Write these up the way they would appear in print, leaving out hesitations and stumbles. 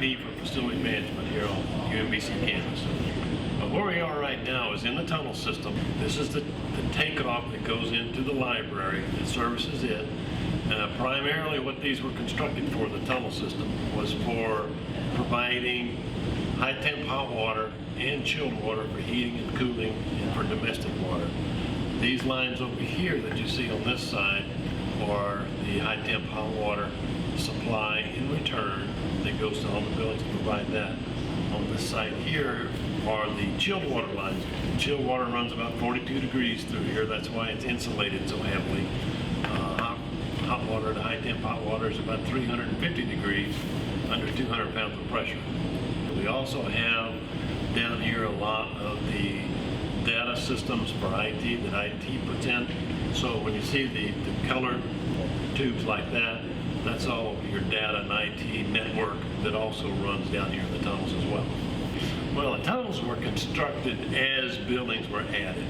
VP for Facility Management here on UMBC campus. But where we are right now is in the tunnel system. This is the takeoff that goes into the library that services it. Primarily what these were constructed for, the tunnel system, was for providing high temp hot water and chilled water for heating and cooling and for domestic water. These lines over here that you see on this side are the high temp hot water supply in return that goes to all the buildings to provide that. On this side here are the chilled water lines. Chilled water runs about 42 degrees through here. That's why it's insulated so heavily. Hot water, the high temp hot water, is about 350 degrees under 200 pounds of pressure. We also have down here a lot of the data systems for IT that IT puts in. So when you see the colored tubes like that, that's all your data and IT network that also runs down here in the tunnels as well. Well, the tunnels were constructed as buildings were added.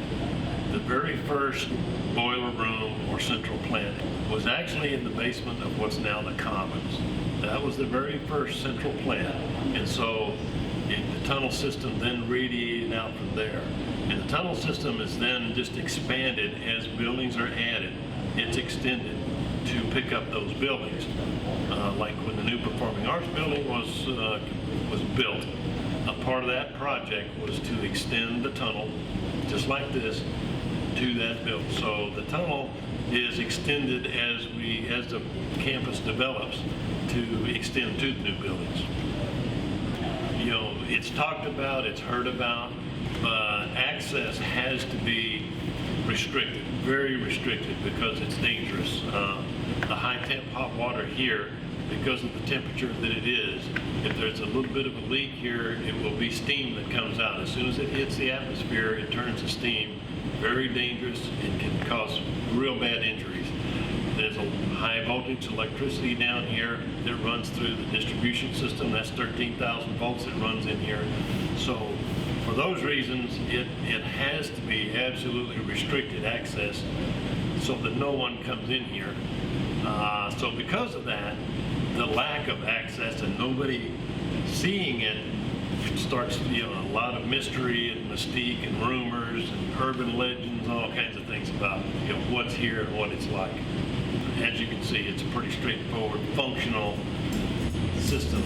The very first boiler room or central plant was actually in the basement of what's now the Commons. That was the very first central plant. And so the tunnel system then radiated out from there. And the tunnel system is then just expanded as buildings are added. It's extended to pick up those buildings. Like when the new Performing Arts building was built, a part of that project was to extend the tunnel, just like this, to that building. So the tunnel is extended as the campus develops to extend to the new buildings. You know, it's talked about, it's heard about, but access has to be restricted, very restricted, because it's dangerous. The high temp hot water here, because of the temperature that it is, if there's a little bit of a leak here, it will be steam that comes out. As soon as it hits the atmosphere, it turns to steam. Very dangerous and can cause real bad injuries. There's a high voltage electricity down here that runs through the distribution system. That's 13,000 volts that runs in here. So for those reasons, it has to be absolutely restricted access so that no one comes in here. So because of that, the lack of access and nobody seeing it starts, you know, a lot of mystery and mystique and rumors and urban legends, all kinds of things about, you know, what's here and what it's like. As you can see, it's a pretty straightforward, functional system.